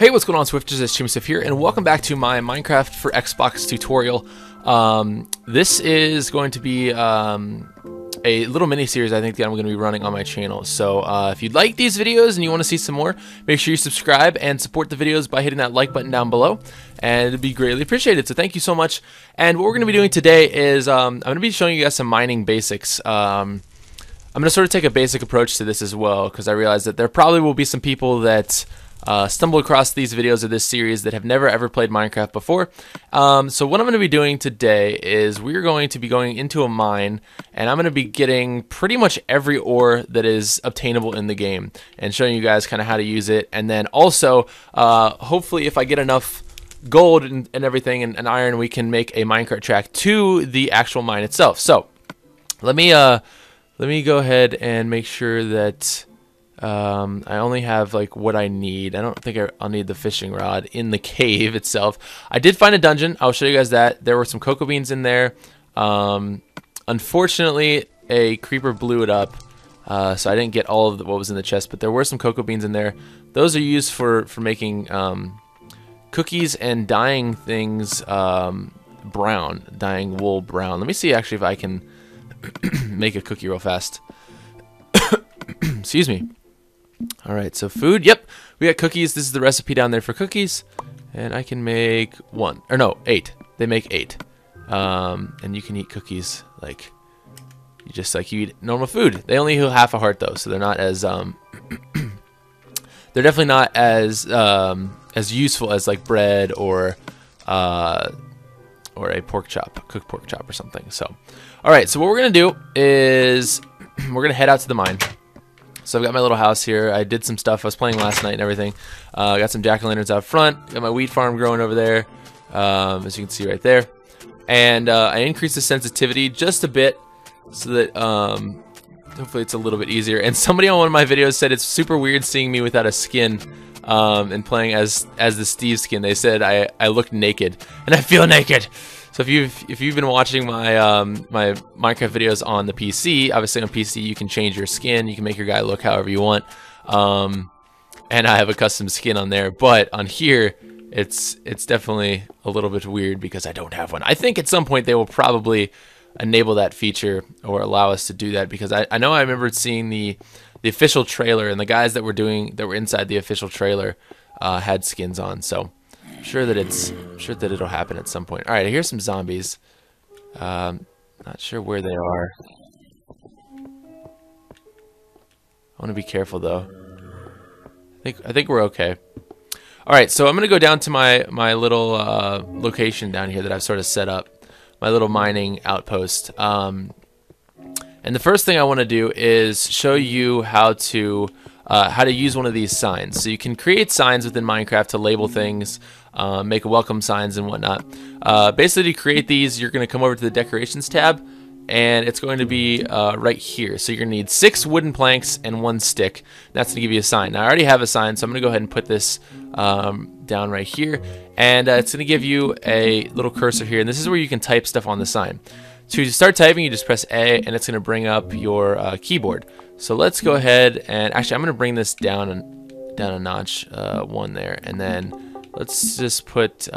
Hey, what's going on, Swifters? It's Chimsif here, and welcome back to my Minecraft for Xbox tutorial. This is going to be a little mini-series I think that I'm going to be running on my channel. So if you'd like these videos and you want to see some more, make sure you subscribe and support the videos by hitting that like button down below, and it'd be greatly appreciated. So thank you so much. And what we're going to be doing today is I'm going to be showing you guys some mining basics. I'm going to sort of take a basic approach to this as well, because I realize that there probably will be some people that stumble across these videos of this series that have never ever played Minecraft before. So what I'm going to be doing today is we're going to be going into a mine, and I'm going to be getting pretty much every ore that is obtainable in the game and showing you guys kind of how to use it. And then also hopefully if I get enough gold and everything and iron, we can make a minecart track to the actual mine itself. So let me go ahead and make sure that I only have like what I need. I don't think I'll need the fishing rod in the cave itself. I did find a dungeon. I'll show you guys that. There were some cocoa beans in there. Unfortunately, a creeper blew it up, so I didn't get all of what was in the chest, but there were some cocoa beans in there. Those are used for making cookies and dyeing things brown, dyeing wool brown. Let me see actually if I can make a cookie real fast. Excuse me. Alright, so food. Yep, we got cookies. This is the recipe down there for cookies. And I can make 8. They make 8. And you can eat cookies like you eat normal food. They only heal half a heart though, so they're not as they're definitely not as useful as like bread or a pork chop, cooked pork chop or something. So, alright, so what we're gonna do is we're gonna head out to the mine. So I've got my little house here. I did some stuff. I was playing last night and everything. Got some jack-o'-lanterns out front. Got my wheat farm growing over there, as you can see right there. And I increased the sensitivity just a bit so that hopefully it's a little bit easier. And somebody on one of my videos said it's super weird seeing me without a skin and playing as the Steve skin. They said I look naked, and I feel naked. So if you've been watching my my Minecraft videos on the PC, obviously on PC you can change your skin, you can make your guy look however you want, and I have a custom skin on there. But on here, it's definitely a little bit weird because I don't have one. I think at some point they will probably enable that feature or allow us to do that, because I know I remember seeing the official trailer, and the guys that were inside the official trailer had skins on. So I'm sure that it'll happen at some point. All right, I hear some zombies. Not sure where they are. I want to be careful though. I think we're okay. All right, so I'm gonna go down to my little location down here that I've sort of set up, my little mining outpost. And the first thing I want to do is show you how to use one of these signs. So you can create signs within Minecraft to label things, make welcome signs and whatnot. Basically, to create these, you're going to come over to the decorations tab, and it's going to be right here. So you're going to need 6 wooden planks and 1 stick. That's going to give you a sign. Now I already have a sign, so I'm going to go ahead and put this down right here, and it's going to give you a little cursor here, and this is where you can type stuff on the sign. To start typing, you just press A, and it's going to bring up your keyboard. So let's go ahead and actually I'm going to bring this down a notch, 1 there, and then let's just put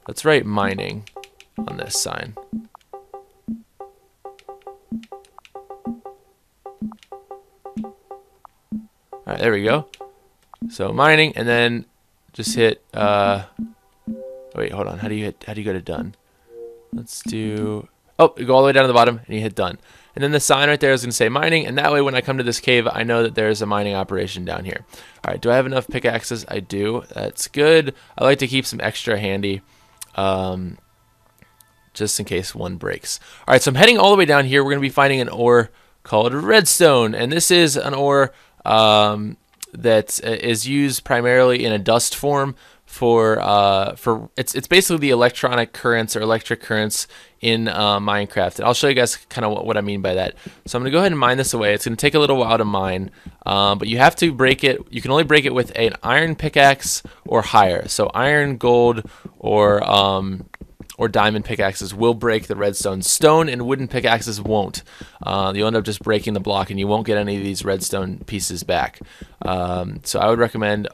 let's write mining on this sign. All right, there we go. So mining, and then just hit. Wait, hold on. How do you go to done? Let's do. Oh, you go all the way down to the bottom, and you hit done. And then the sign right there is going to say mining, and that way when I come to this cave, I know that there's a mining operation down here. All right, do I have enough pickaxes? I do. That's good. I like to keep some extra handy, just in case one breaks. All right, so I'm heading all the way down here. We're going to be finding an ore called redstone, and this is an ore that is used primarily in a dust form for it's basically the electronic currents or electric currents in Minecraft, and I'll show you guys kind of what I mean by that. So I'm gonna go ahead and mine this away. It's gonna take a little while to mine, but you have to break it. You can only break it with an iron pickaxe or higher. So iron, gold, or or diamond pickaxes will break the redstone. Stone and wooden pickaxes won't. You'll end up just breaking the block, and you won't get any of these redstone pieces back. So I would recommend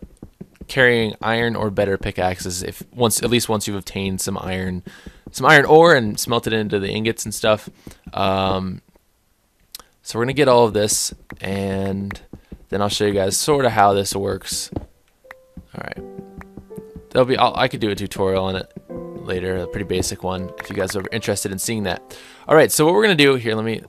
carrying iron or better pickaxes at least once you've obtained some iron ore and smelted it into the ingots and stuff. So we're gonna get all of this, and then I'll show you guys sort of how this works. All right, I could do a tutorial on it later, a pretty basic one, if you guys are interested in seeing that. All right, so what we're gonna do here, let me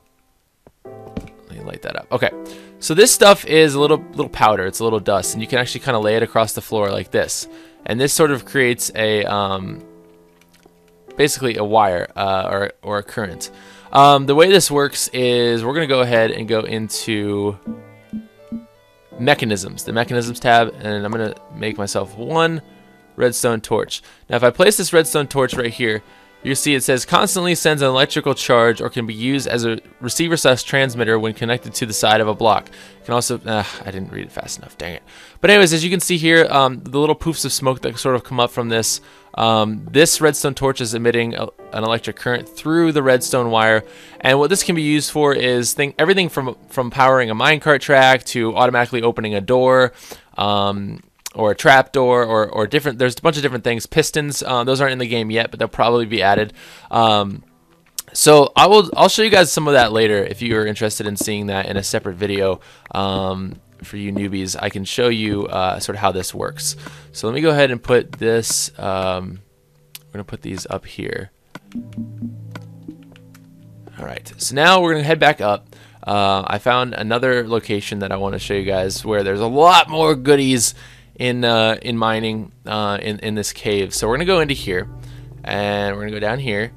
light that up. Okay, so this stuff is a little powder. It's a little dust, and you can actually kind of lay it across the floor like this, and this sort of creates a basically a wire or a current. The way this works is we're gonna go ahead and go into mechanisms, the mechanisms tab, and I'm gonna make myself one redstone torch. Now if I place this redstone torch right here, you see it says constantly sends an electrical charge or can be used as a receiver/transmitter when connected to the side of a block. It can also, I didn't read it fast enough, dang it. But anyways, as you can see here, the little poofs of smoke that sort of come up from this, this redstone torch is emitting an electric current through the redstone wire. And what this can be used for is everything from powering a minecart track to automatically opening a door, or a trap door, or different. There's a bunch of different things. Pistons, those aren't in the game yet, but they'll probably be added. So I'll show you guys some of that later if you are interested in seeing that in a separate video. For you newbies, I can show you sort of how this works. So let me go ahead and put this. We're gonna put these up here. All right. So now we're gonna head back up. I found another location that I want to show you guys where there's a lot more goodies in mining in this cave. So we're gonna go into here, and we're gonna go down here,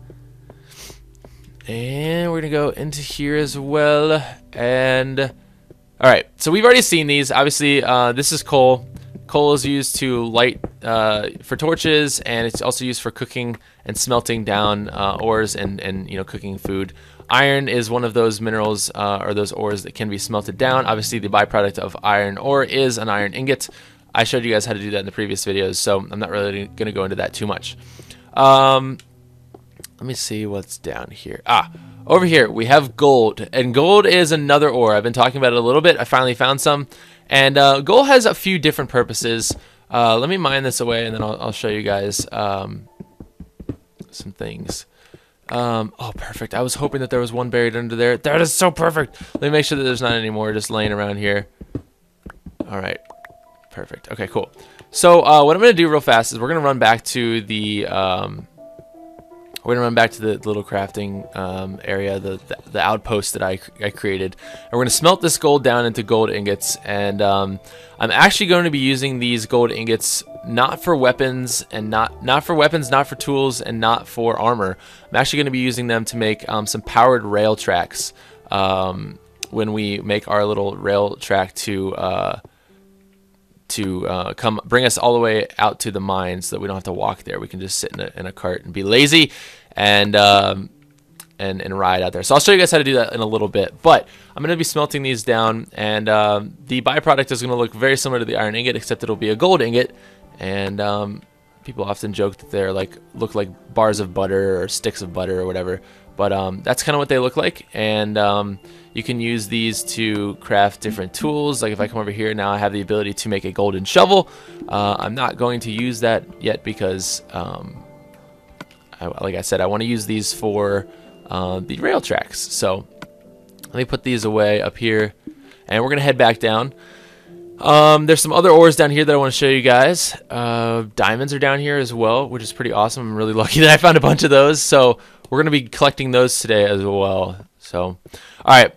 and we're gonna go into here as well. And all right, so we've already seen these. Obviously, this is coal. Coal is used to light for torches, and it's also used for cooking and smelting down ores and cooking food. Iron is one of those minerals or those ores that can be smelted down. Obviously, the byproduct of iron ore is an iron ingot. I showed you guys how to do that in the previous videos, so I'm not really going to go into that too much. Let me see what's down here. Over here we have gold, and gold is another ore. I've been talking about it a little bit. I finally found some, and gold has a few different purposes. Let me mine this away, and then I'll show you guys some things. Oh, perfect. I was hoping that there was one buried under there. That is so perfect. Let me make sure that there's not any more just laying around here. All right. Perfect. Okay, cool. So what I'm going to do real fast is we're going to run back to the little crafting area, the outpost that I created, and we're going to smelt this gold down into gold ingots. And I'm actually going to be using these gold ingots not for weapons, and not for tools, and not for armor. I'm actually going to be using them to make some powered rail tracks when we make our little rail track to come bring us all the way out to the mines, so that we don't have to walk there. We can just sit in a cart and be lazy and ride out there. So I'll show you guys how to do that in a little bit, but I'm going to be smelting these down, and the byproduct is going to look very similar to the iron ingot, except it'll be a gold ingot. And people often joke that they're look like bars of butter or sticks of butter or whatever, but that's kind of what they look like. And you can use these to craft different tools. Like if I come over here now, I have the ability to make a golden shovel. I'm not going to use that yet because like I said, I want to use these for the rail tracks. So let me put these away up here, and we're gonna head back down. There's some other ores down here that I want to show you guys. Diamonds are down here as well, which is pretty awesome. I'm really lucky that I found a bunch of those. So we're gonna be collecting those today as well. So, all right,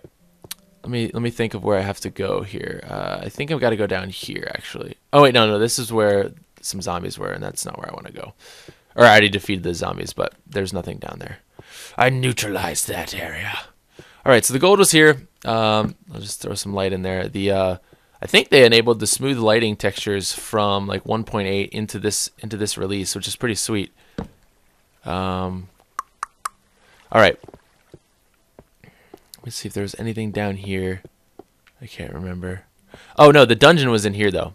let me think of where I have to go here. I think I've got to go down here actually. Oh wait, no, this is where some zombies were, and that's not where I want to go. Or I already defeated the zombies, but there's nothing down there. I neutralized that area. All right, so the gold was here. I'll just throw some light in there. I think they enabled the smooth lighting textures from like 1.8 into this release, which is pretty sweet. All right. Let's see if there's anything down here. I can't remember. Oh no, the dungeon was in here though.